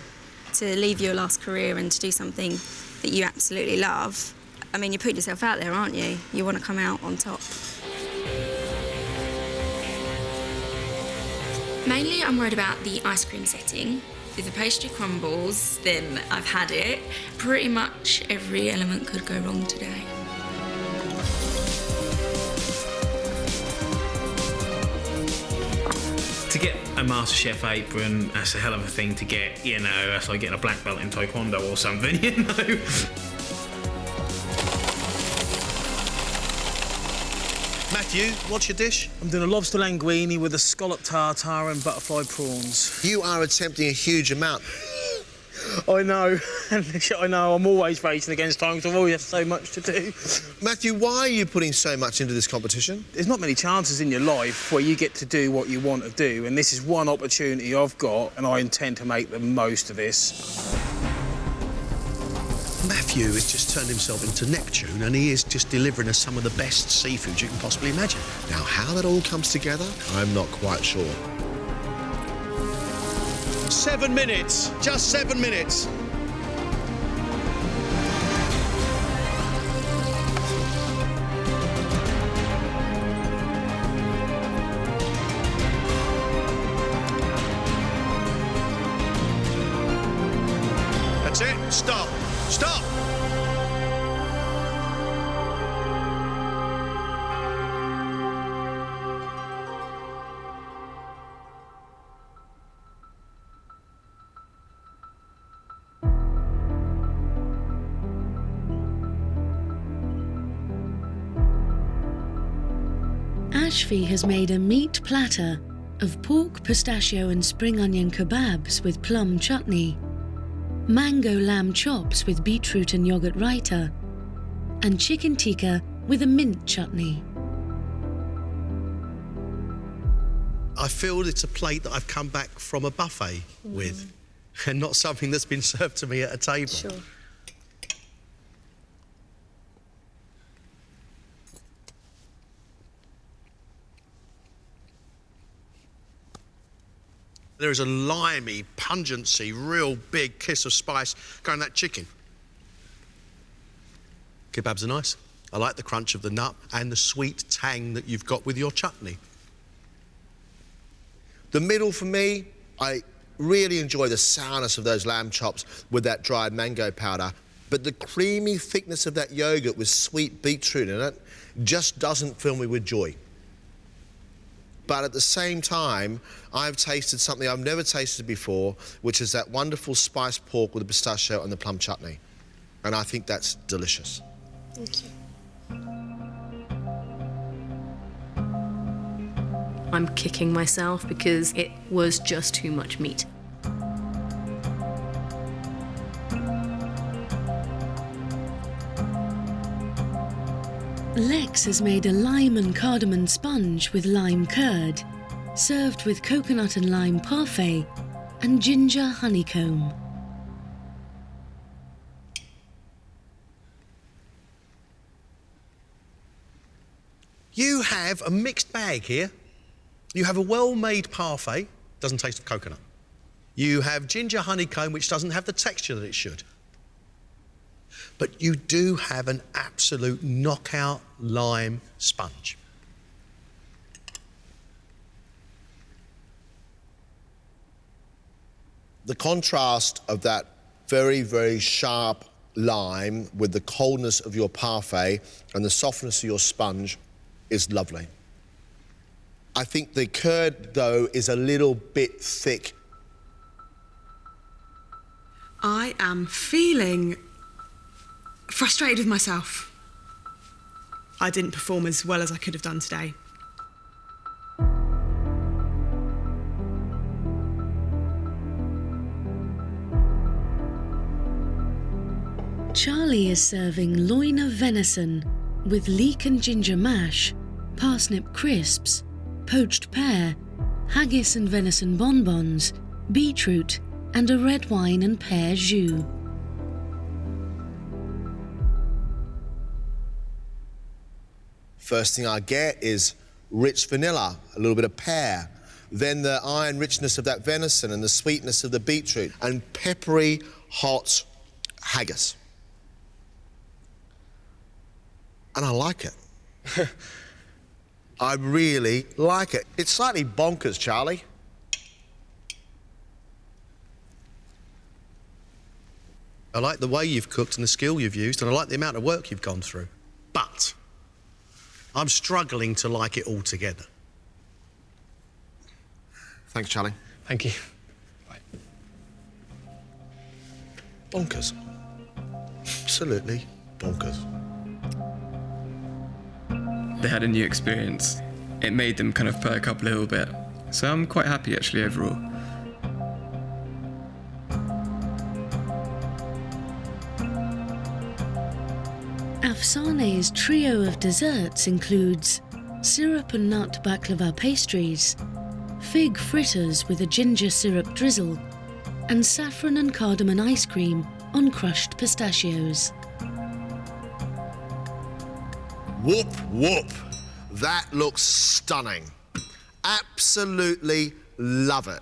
[SPEAKER 15] To leave your last career and to do something that you absolutely love, I mean, you're putting yourself out there, aren't you? You want to come out on top. Mainly, I'm worried about the ice cream setting. If the pastry crumbles, then I've had it. Pretty much every element could go wrong today.
[SPEAKER 16] To get a MasterChef apron, that's a hell of a thing to get, you know. That's like getting a black belt in Taekwondo or something, you know.
[SPEAKER 2] Matthew, what's your dish?
[SPEAKER 13] I'm doing a lobster linguine with a scallop tartare and butterfly prawns.
[SPEAKER 2] You are attempting a huge amount.
[SPEAKER 13] I know, I know, I'm always racing against time because I've always had so much to do.
[SPEAKER 2] Matthew, why are you putting so much into this competition?
[SPEAKER 13] There's not many chances in your life where you get to do what you want to do, and this is one opportunity I've got, and I intend to make the most of this.
[SPEAKER 10] Matthew has just turned himself into Neptune and he is just delivering us some of the best seafood you can possibly imagine.
[SPEAKER 2] Now, how that all comes together, I'm not quite sure. 7 minutes, just 7 minutes. That's it, stop, stop.
[SPEAKER 1] Ashfi has made a meat platter of pork, pistachio and spring onion kebabs with plum chutney, mango lamb chops with beetroot and yogurt raita, and chicken tikka with a mint chutney.
[SPEAKER 10] I feel it's a plate that I've come back from a buffet with and not something that's been served to me at a table.
[SPEAKER 21] Sure.
[SPEAKER 10] There is a limey, pungency, real big kiss of spice going in that chicken. Kebabs are nice. I like the crunch of the nut and the sweet tang that you've got with your chutney.
[SPEAKER 2] The middle for me, I really enjoy the sourness of those lamb chops with that dried mango powder. but the creamy thickness of that yogurt with sweet beetroot in it just doesn't fill me with joy. But at the same time, I've tasted something I've never tasted before, which is that wonderful spiced pork with the pistachio and the plum chutney. And I think that's delicious.
[SPEAKER 22] Thank you.
[SPEAKER 23] I'm kicking myself because it was just too much meat.
[SPEAKER 1] Lex has made a lime and cardamom sponge with lime curd, served with coconut and lime parfait and ginger honeycomb.
[SPEAKER 10] You have a mixed bag here. You have a well-made parfait, doesn't taste of coconut. You have ginger honeycomb, which doesn't have the texture that it should. But you do have an absolute knockout lime sponge.
[SPEAKER 2] The contrast of that very, very sharp lime with the coldness of your parfait and the softness of your sponge is lovely. I think the curd, though, is a little bit thick.
[SPEAKER 5] I am feeling frustrated with myself. I didn't perform as well as I could have done today.
[SPEAKER 1] Charlie is serving loin of venison with leek and ginger mash, parsnip crisps, poached pear, haggis and venison bonbons, beetroot, and a red wine and pear jus.
[SPEAKER 2] First thing I get is rich vanilla, a little bit of pear, then the iron richness of that venison and the sweetness of the beetroot, and peppery, hot haggis. And I like it. I really like it. It's slightly bonkers, Charlie.
[SPEAKER 10] I like the way you've cooked and the skill you've used, and I like the amount of work you've gone through. But I'm struggling to like it all together.
[SPEAKER 2] Thanks, Charlie.
[SPEAKER 12] Thank you.
[SPEAKER 2] Bonkers. Absolutely bonkers.
[SPEAKER 11] They had a new experience. It made them kind of perk up a little bit. So I'm quite happy actually overall.
[SPEAKER 1] Afsane's trio of desserts includes syrup and nut baklava pastries, fig fritters with a ginger syrup drizzle, and saffron and cardamom ice cream on crushed pistachios.
[SPEAKER 2] Whoop, whoop. That looks stunning. Absolutely love it.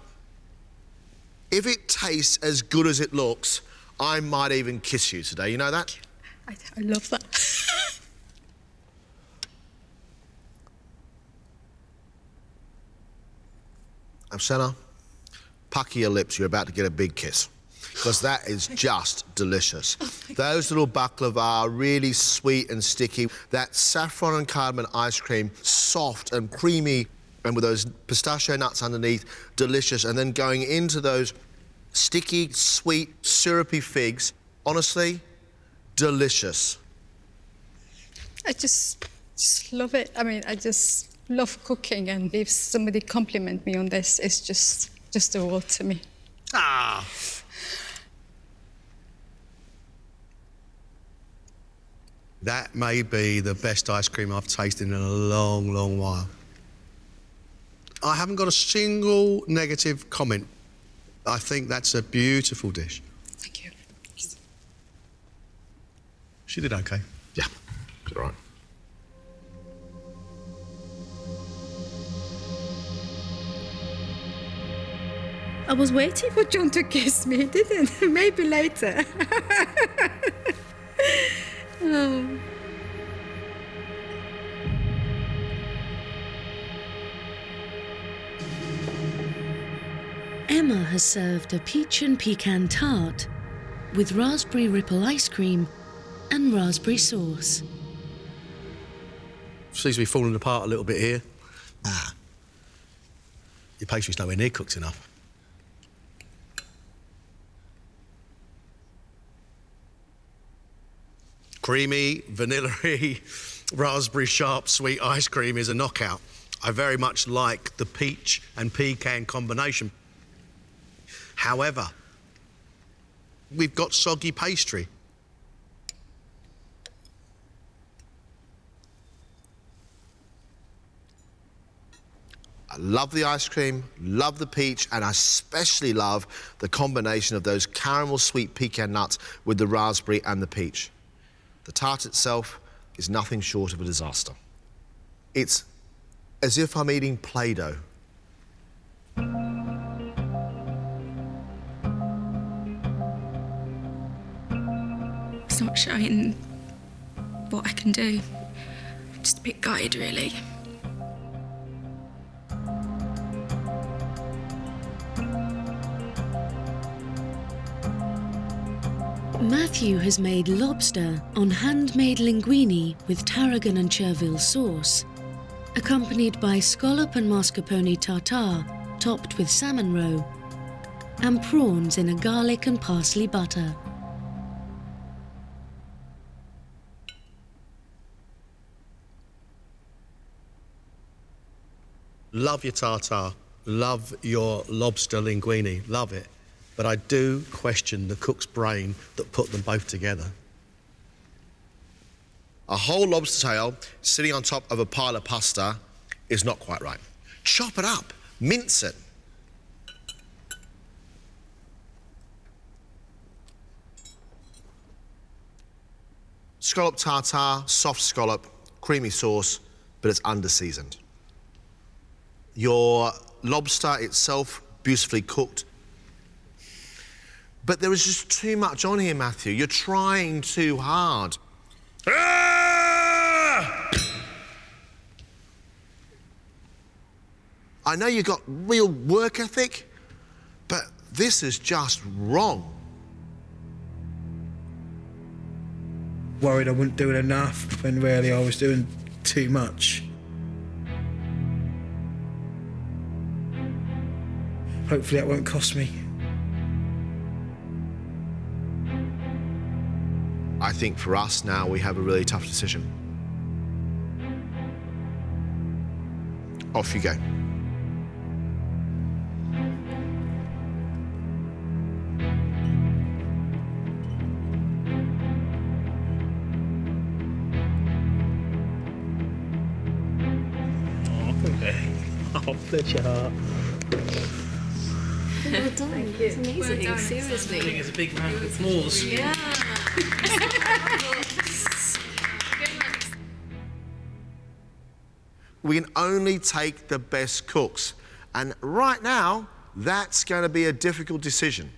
[SPEAKER 2] If it tastes as good as it looks, I might even kiss you today. You know that?
[SPEAKER 21] I love that.
[SPEAKER 2] Senna, pucker your lips. You're about to get a big kiss. Because that is just delicious. Those little baklava are really sweet and sticky. That saffron and cardamom ice cream, soft and creamy, and with those pistachio nuts underneath, delicious. And then going into those sticky, sweet, syrupy figs, honestly, delicious.
[SPEAKER 21] I just love it. I mean, I just love cooking, and if somebody compliment me on this, it's just a world to me.
[SPEAKER 10] Ah. That may be the best ice cream I've tasted in a long, long while. I haven't got a single negative comment. I think that's a beautiful dish.
[SPEAKER 21] Thank you.
[SPEAKER 10] She did okay.
[SPEAKER 2] Yeah, it's all right.
[SPEAKER 21] I was waiting for John to kiss me, didn't? Maybe later. Oh.
[SPEAKER 1] Emma has served a peach and pecan tart, with raspberry ripple ice cream and raspberry sauce.
[SPEAKER 10] Seems to be falling apart a little bit here. Your pastry's nowhere near cooked enough. Creamy, vanilla-y, raspberry sharp sweet ice cream is a knockout. I very much like the peach and pecan combination. However, we've got soggy pastry. I love the ice cream, love the peach, and I especially love the combination of those caramel sweet pecan nuts with the raspberry and the peach. The tart itself is nothing short of a disaster. It's as if I'm eating Play-Doh.
[SPEAKER 15] It's not showing what I can do. Just a bit gutted, really.
[SPEAKER 1] Matthew has made lobster on handmade linguine with tarragon and chervil sauce, accompanied by scallop and mascarpone tartare topped with salmon roe, and prawns in a garlic and parsley butter.
[SPEAKER 10] Love your tartare, love your lobster linguine, love it. But I do question the cook's brain that put them both together. A whole lobster tail sitting on top of a pile of pasta is not quite right. Chop it up, mince it. Scallop tartare, soft scallop, creamy sauce, but it's under-seasoned. Your lobster itself, beautifully cooked. But there is just too much on here, Matthew. You're trying too hard. I know you've got real work ethic, but this is just wrong.
[SPEAKER 13] Worried I wasn't doing enough when really I was doing too much. Hopefully that won't cost me.
[SPEAKER 2] I think for us now, we have a really tough decision. Off you go.
[SPEAKER 13] Off the chart.
[SPEAKER 23] Well done. Thank you. It's amazing. Well done. Seriously.
[SPEAKER 16] I think it's a big round of applause.
[SPEAKER 23] Yeah.
[SPEAKER 2] We can only take the best cooks. And right now, that's going to be a difficult decision.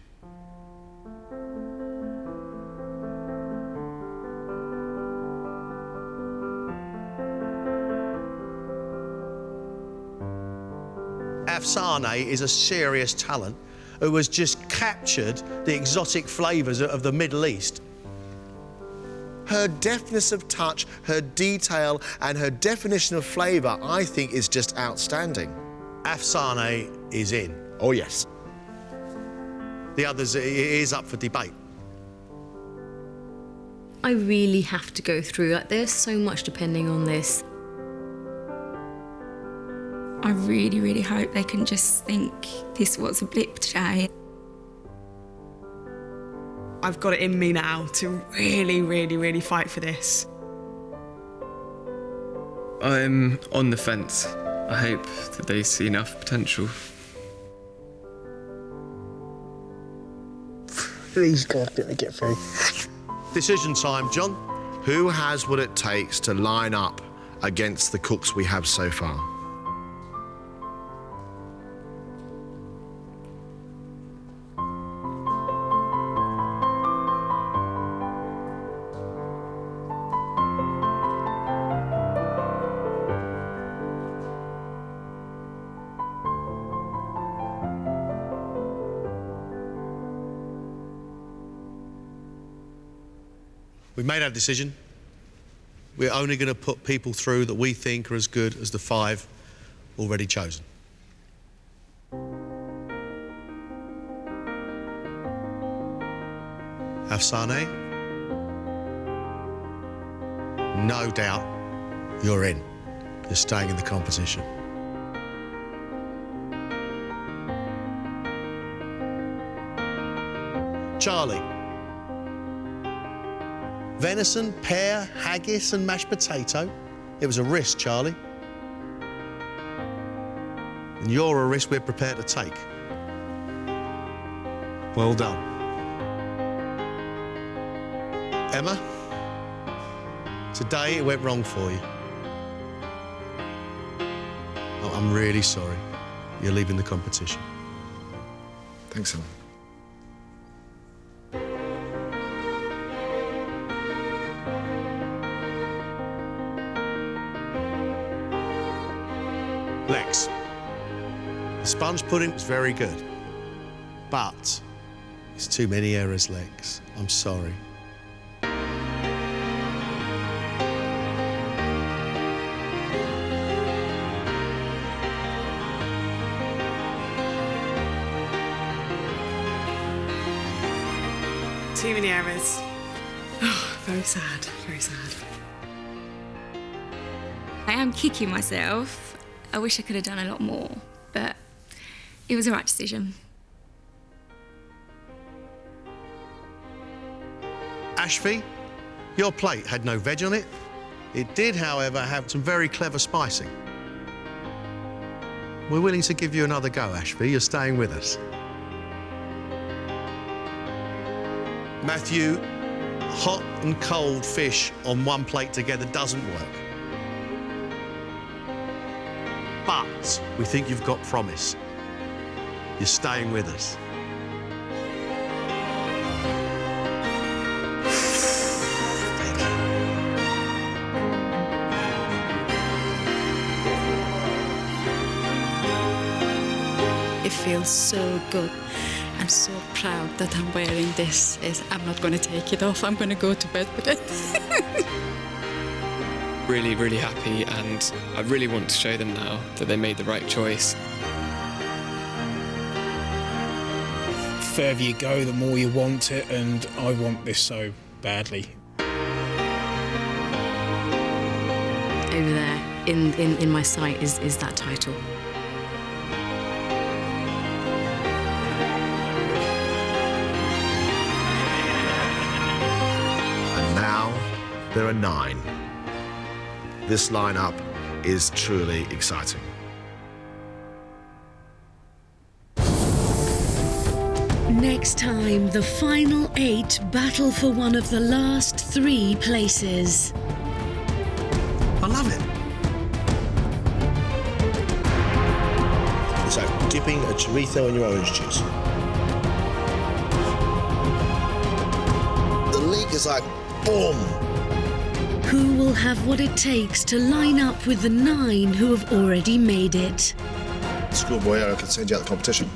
[SPEAKER 10] Afsane is a serious talent who has just captured the exotic flavours of the Middle East.
[SPEAKER 2] Her deftness of touch, her detail, and her definition of flavour, I think, is just outstanding.
[SPEAKER 10] Afsane is in.
[SPEAKER 2] Oh, yes.
[SPEAKER 10] The others, it is up for debate.
[SPEAKER 23] I really have to go through like there's so much depending on this.
[SPEAKER 15] I really, really hope they can just think this was a blip today.
[SPEAKER 5] I've got it in me now to really, really, really fight for this.
[SPEAKER 11] I'm on the fence. I hope that they see enough potential.
[SPEAKER 13] Please, God, let me get through.
[SPEAKER 10] Decision time, John.
[SPEAKER 2] Who has what it takes to line up against the cooks we have so far? We've made our decision. We're only going to put people through that we think are as good as the 5 already chosen. Afsane, no doubt you're in. You're staying in the competition. Charlie. Venison, pear, haggis and mashed potato. It was a risk, Charlie. And you're a risk we're prepared to take. Well done. Emma, today it went wrong for you. Oh, I'm really sorry. You're leaving the competition.
[SPEAKER 6] Thanks, Alan.
[SPEAKER 2] Lex, the sponge pudding was very good, but it's too many errors, Lex. I'm sorry.
[SPEAKER 5] Too many errors. Oh, very sad, very sad.
[SPEAKER 15] I am kicking myself. I wish I could have done a lot more, but it was the right decision.
[SPEAKER 2] Ashby, your plate had no veg on it. It did, however, have some very clever spicing. We're willing to give you another go, Ashby. You're staying with us. Matthew, hot and cold fish on one plate together doesn't work. But we think you've got promise. You're staying with us.
[SPEAKER 3] It feels so good. I'm so proud that I'm wearing this. I'm not going to take it off. I'm going to go to bed with it.
[SPEAKER 11] Really, really happy, and I really want to show them now that they made the right choice.
[SPEAKER 13] The further you go, the more you want it, and I want this so badly.
[SPEAKER 23] Over there, in my sight, is that title.
[SPEAKER 2] And now there are 9. This lineup is truly exciting.
[SPEAKER 1] Next time, the final 8 battle for one of the last 3 places.
[SPEAKER 2] I love it.
[SPEAKER 10] It's like dipping a chorizo in your orange juice. The leek is like, boom.
[SPEAKER 1] Who will have what it takes to line up with the 9 who have already made it?
[SPEAKER 6] Schoolboy Eric can send you out the competition.